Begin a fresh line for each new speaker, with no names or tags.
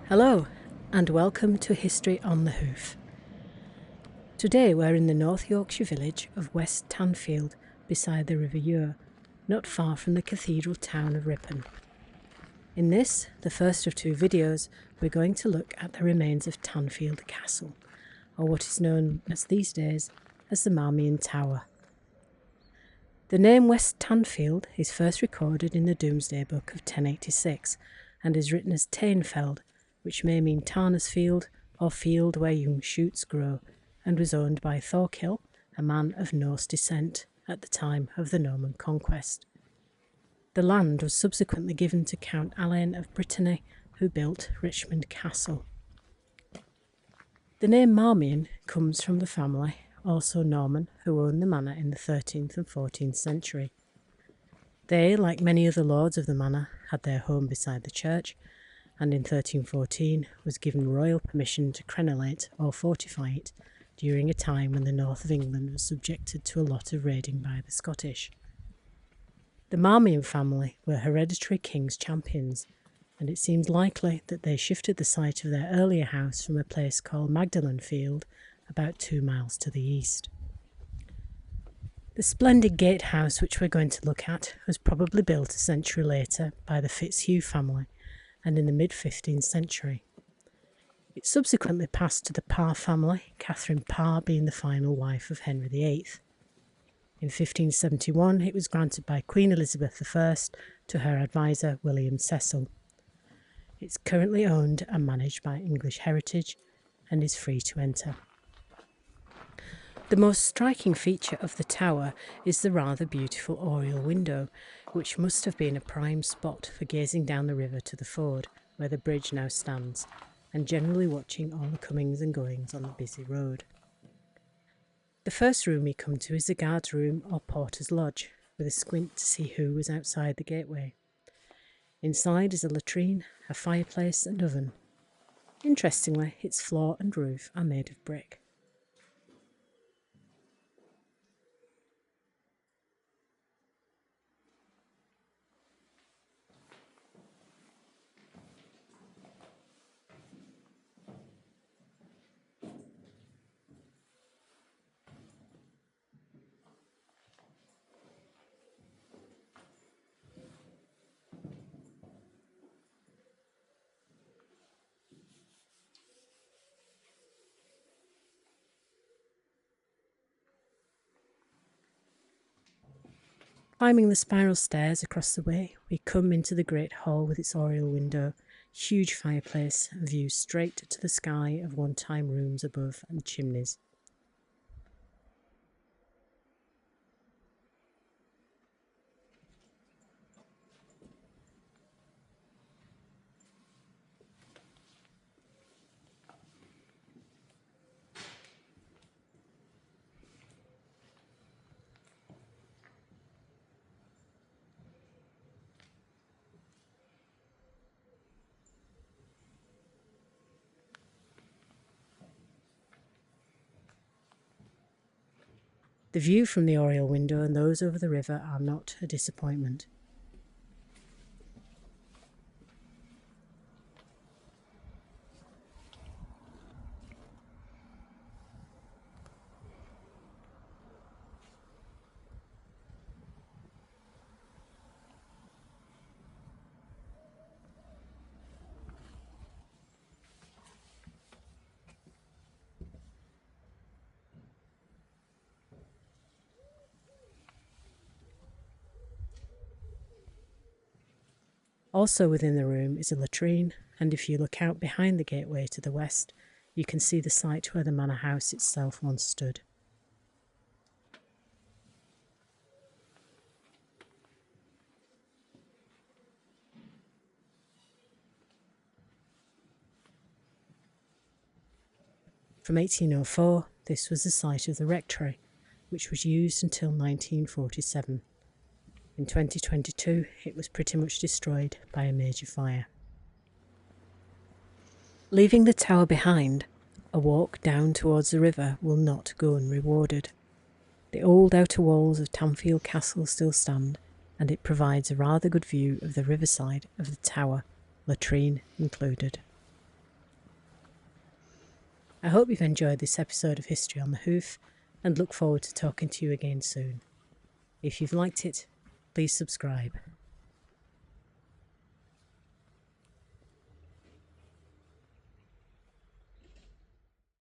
Hello and welcome to History on the Hoof. Today we're in the North Yorkshire village of West Tanfield beside the River Ure, not far from the cathedral town of Ripon. In this, the first of two videos, we're going to look at the remains of Tanfield Castle, or what is known as these days as the Marmion Tower. The name West Tanfield is first recorded in the Domesday Book of 1086 and is written as Tanfield, which may mean Tarner's field or field where young shoots grow, and was owned by Thorkill, a man of Norse descent, at the time of the Norman conquest. The land was subsequently given to Count Alain of Brittany, who built Richmond Castle. The name Marmion comes from the family, also Norman, who owned the manor in the 13th and 14th century. They, like many other lords of the manor, had their home beside the church, and in 1314 was given royal permission to crenellate or fortify it during a time when the north of England was subjected to a lot of raiding by the Scottish. The Marmion family were hereditary king's champions, and it seems likely that they shifted the site of their earlier house from a place called Magdalen Field, about 2 miles to the east. The splendid gatehouse which we're going to look at was probably built a century later by the Fitzhugh family, and in the mid-15th century. It subsequently passed to the Parr family, Catherine Parr being the final wife of Henry VIII. In 1571 it was granted by Queen Elizabeth I to her advisor William Cecil. It's currently owned and managed by English Heritage and is free to enter. The most striking feature of the tower is the rather beautiful oriel window, which must have been a prime spot for gazing down the river to the ford, where the bridge now stands, and generally watching all the comings and goings on the busy road. The first room we come to is the guard's room or porter's lodge, with a squint to see who was outside the gateway. Inside is a latrine, a fireplace and oven. Interestingly, its floor and roof are made of brick. Climbing the spiral stairs across the way, we come into the great hall with its oriel window, huge fireplace, and view straight to the sky of one-time rooms above and chimneys. The view from the oriel window and those over the river are not a disappointment. Also within the room is a latrine, and if you look out behind the gateway to the west, you can see the site where the manor house itself once stood. From 1804, this was the site of the rectory, which was used until 1947. In 2022, it was pretty much destroyed by a major fire. Leaving the tower behind, a walk down towards the river will not go unrewarded. The old outer walls of Tanfield Castle still stand, and it provides a rather good view of the riverside of the tower, latrine included. I hope you've enjoyed this episode of History on the Hoof and look forward to talking to you again soon. If you've liked it, please subscribe.